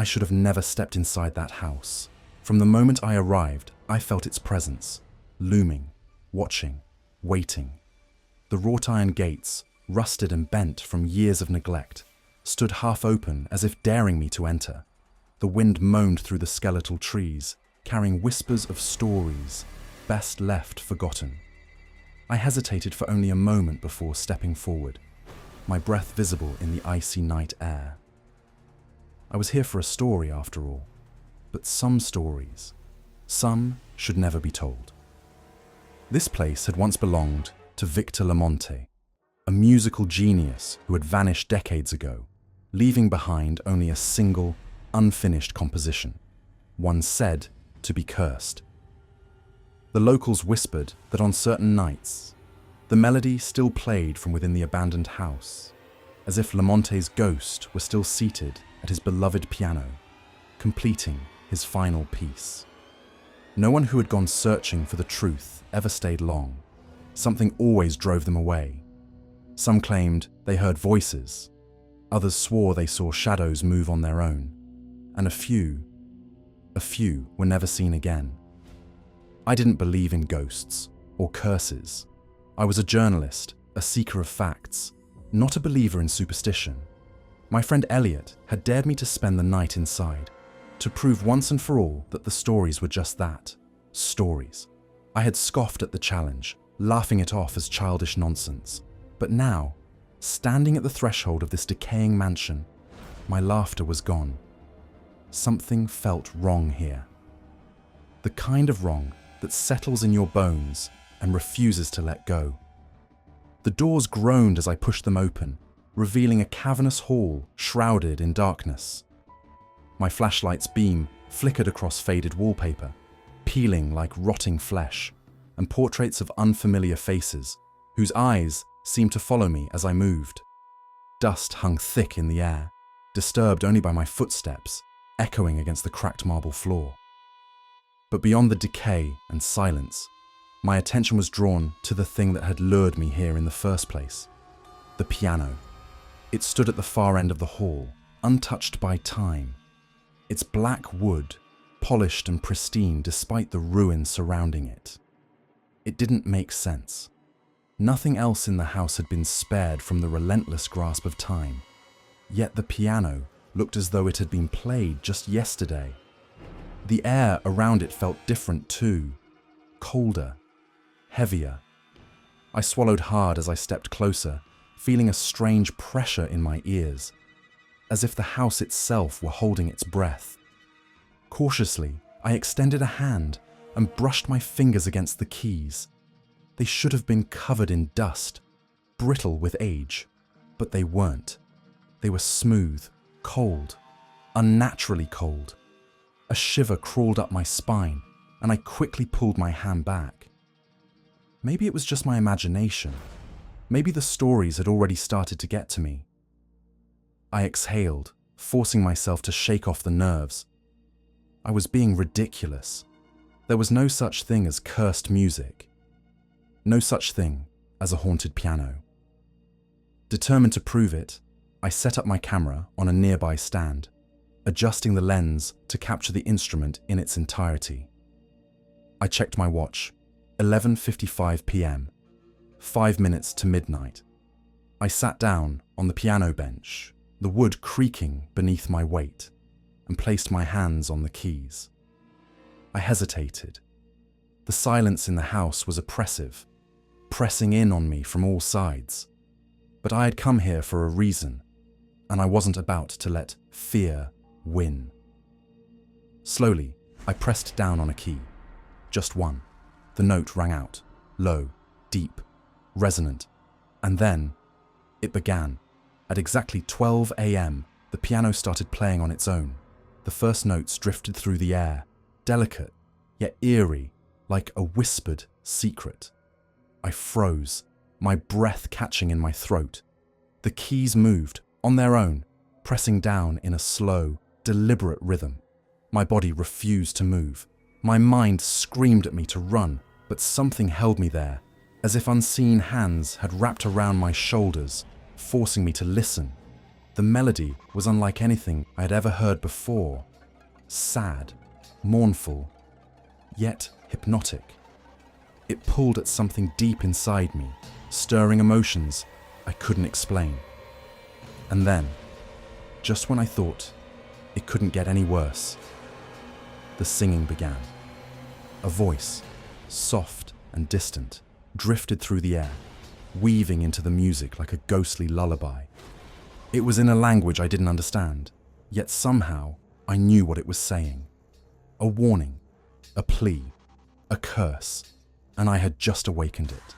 I should have never stepped inside that house. From the moment I arrived, I felt its presence, looming, watching, waiting. The wrought iron gates, rusted and bent from years of neglect, stood half open as if daring me to enter. The wind moaned through the skeletal trees, carrying whispers of stories best left forgotten. I hesitated for only a moment before stepping forward, my breath visible in the icy night air. I was here for a story after all, but some stories, some should never be told. This place had once belonged to Victor LaMonte, a musical genius who had vanished decades ago, leaving behind only a single, unfinished composition, one said to be cursed. The locals whispered that on certain nights, the melody still played from within the abandoned house, as if LaMonte's ghost were still seated at his beloved piano, completing his final piece. No one who had gone searching for the truth ever stayed long. Something always drove them away. Some claimed they heard voices, others swore they saw shadows move on their own, and a few were never seen again. I didn't believe in ghosts or curses. I was a journalist, a seeker of facts, not a believer in superstition. My friend Elliot had dared me to spend the night inside, to prove once and for all that the stories were just that, stories. I had scoffed at the challenge, laughing it off as childish nonsense. But now, standing at the threshold of this decaying mansion, my laughter was gone. Something felt wrong here. The kind of wrong that settles in your bones and refuses to let go. The doors groaned as I pushed them open, revealing a cavernous hall shrouded in darkness. My flashlight's beam flickered across faded wallpaper, peeling like rotting flesh, and portraits of unfamiliar faces, whose eyes seemed to follow me as I moved. Dust hung thick in the air, disturbed only by my footsteps, echoing against the cracked marble floor. But beyond the decay and silence, my attention was drawn to the thing that had lured me here in the first place, the piano. It stood at the far end of the hall, untouched by time. Its black wood, polished and pristine despite the ruin surrounding it. It didn't make sense. Nothing else in the house had been spared from the relentless grasp of time. Yet the piano looked as though it had been played just yesterday. The air around it felt different too, colder, heavier. I swallowed hard as I stepped closer, feeling a strange pressure in my ears, as if the house itself were holding its breath. Cautiously, I extended a hand and brushed my fingers against the keys. They should have been covered in dust, brittle with age, but they weren't. They were smooth, cold, unnaturally cold. A shiver crawled up my spine, and I quickly pulled my hand back. Maybe it was just my imagination. Maybe the stories had already started to get to me. I exhaled, forcing myself to shake off the nerves. I was being ridiculous. There was no such thing as cursed music. No such thing as a haunted piano. Determined to prove it, I set up my camera on a nearby stand, adjusting the lens to capture the instrument in its entirety. I checked my watch, 11:55 p.m., 5 minutes to midnight. I sat down on the piano bench, the wood creaking beneath my weight, and placed my hands on the keys. I hesitated. The silence in the house was oppressive, pressing in on me from all sides. But I had come here for a reason, and I wasn't about to let fear win. Slowly, I pressed down on a key. Just one. The note rang out, low, deep, resonant, and then it began. At exactly 12 a.m., the piano started playing on its own. The first notes drifted through the air, delicate, yet eerie, like a whispered secret. I froze, my breath catching in my throat. The keys moved, on their own, pressing down in a slow, deliberate rhythm. My body refused to move. My mind screamed at me to run, but something held me there, as if unseen hands had wrapped around my shoulders, forcing me to listen. The melody was unlike anything I had ever heard before. Sad, mournful, yet hypnotic. It pulled at something deep inside me, stirring emotions I couldn't explain. And then, just when I thought it couldn't get any worse, the singing began. A voice, soft and distant, drifted through the air, weaving into the music like a ghostly lullaby. It was in a language I didn't understand, yet somehow I knew what it was saying. A warning, a plea, a curse, and I had just awakened it.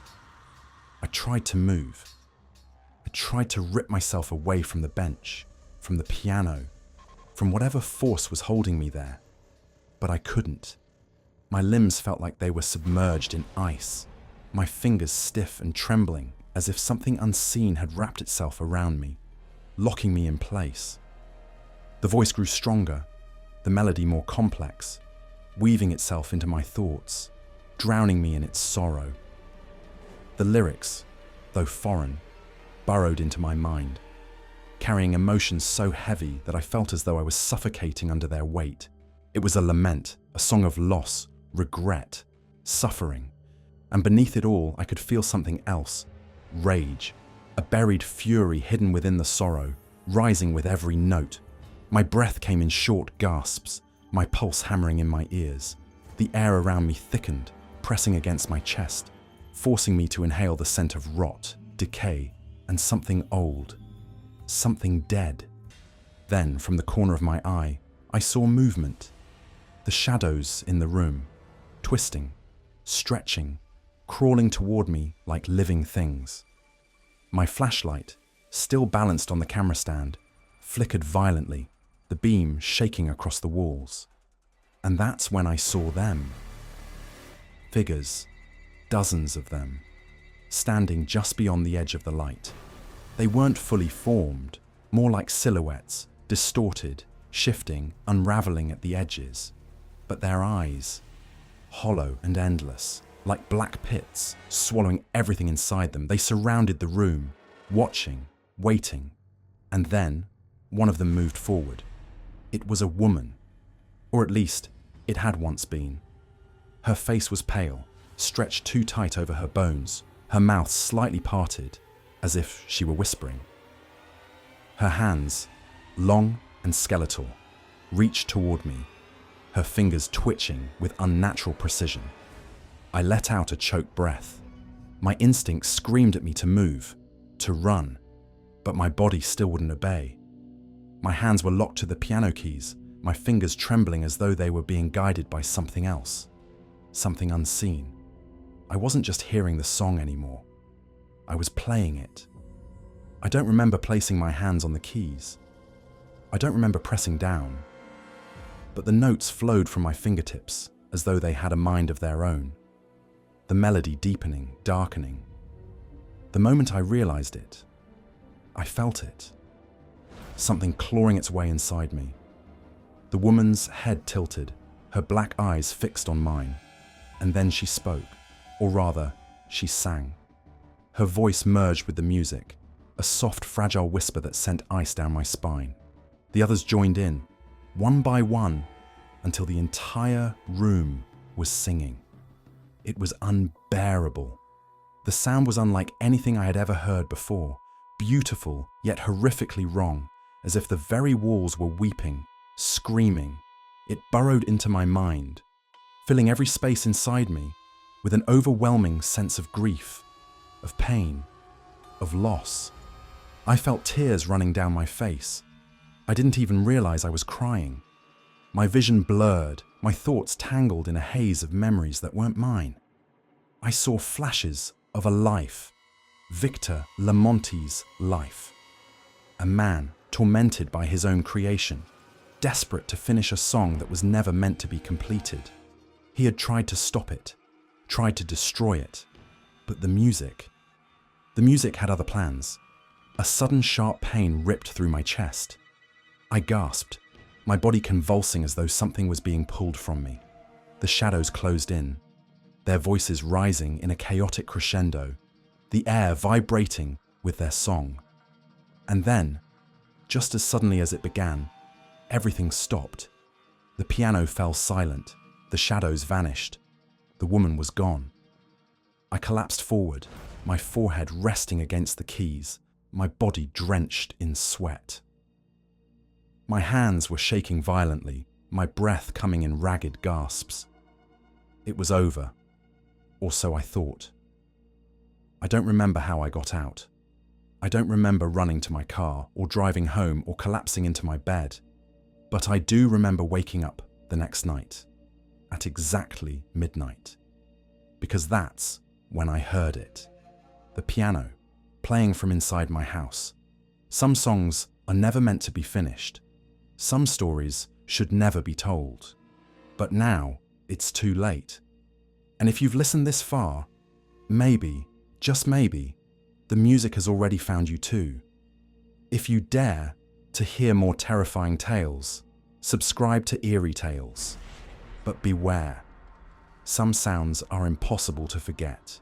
I tried to move. I tried to rip myself away from the bench, from the piano, from whatever force was holding me there. But I couldn't. My limbs felt like they were submerged in ice, my fingers stiff and trembling as if something unseen had wrapped itself around me, locking me in place. The voice grew stronger, the melody more complex, weaving itself into my thoughts, drowning me in its sorrow. The lyrics, though foreign, burrowed into my mind, carrying emotions so heavy that I felt as though I was suffocating under their weight. It was a lament, a song of loss, regret, suffering, and beneath it all I could feel something else, rage, a buried fury hidden within the sorrow, rising with every note. My breath came in short gasps, my pulse hammering in my ears. The air around me thickened, pressing against my chest, forcing me to inhale the scent of rot, decay, and something old, something dead. Then, from the corner of my eye, I saw movement. The shadows in the room, twisting, stretching, crawling toward me like living things. My flashlight, still balanced on the camera stand, flickered violently, the beam shaking across the walls. And that's when I saw them. Figures, dozens of them, standing just beyond the edge of the light. They weren't fully formed, more like silhouettes, distorted, shifting, unraveling at the edges. But their eyes, hollow and endless, like black pits, swallowing everything inside them, they surrounded the room, watching, waiting. And then, one of them moved forward. It was a woman, or at least, it had once been. Her face was pale, stretched too tight over her bones, her mouth slightly parted, as if she were whispering. Her hands, long and skeletal, reached toward me, her fingers twitching with unnatural precision. I let out a choked breath. My instinct screamed at me to move, to run, but my body still wouldn't obey. My hands were locked to the piano keys, my fingers trembling as though they were being guided by something else, something unseen. I wasn't just hearing the song anymore. I was playing it. I don't remember placing my hands on the keys. I don't remember pressing down. But the notes flowed from my fingertips as though they had a mind of their own. The melody deepening, darkening. The moment I realized it, I felt it. Something clawing its way inside me. The woman's head tilted, her black eyes fixed on mine. And then she spoke, or rather, she sang. Her voice merged with the music, a soft, fragile whisper that sent ice down my spine. The others joined in, one by one, until the entire room was singing. It was unbearable. The sound was unlike anything I had ever heard before, beautiful yet horrifically wrong, as if the very walls were weeping, screaming. It burrowed into my mind, filling every space inside me with an overwhelming sense of grief, of pain, of loss. I felt tears running down my face. I didn't even realize I was crying. My vision blurred, my thoughts tangled in a haze of memories that weren't mine. I saw flashes of a life, Victor LaMonte's life. A man tormented by his own creation, desperate to finish a song that was never meant to be completed. He had tried to stop it, tried to destroy it, but the music had other plans. A sudden sharp pain ripped through my chest. I gasped, my body convulsing as though something was being pulled from me. The shadows closed in, their voices rising in a chaotic crescendo, the air vibrating with their song. And then, Just as suddenly as it began, everything stopped. The piano fell silent, the shadows vanished, the woman was gone. I collapsed forward, my forehead resting against the keys, my body drenched in sweat. My hands were shaking violently, my breath coming in ragged gasps. It was over, or so I thought. I don't remember how I got out. I don't remember running to my car or driving home or collapsing into my bed. But I do remember waking up the next night, at exactly midnight. Because that's when I heard it. The piano, playing from inside my house. Some songs are never meant to be finished. Some stories should never be told. But now, it's too late. And if you've listened this far, maybe, just maybe, the music has already found you too. If you dare to hear more terrifying tales, subscribe to EerieTales. But beware, some sounds are impossible to forget.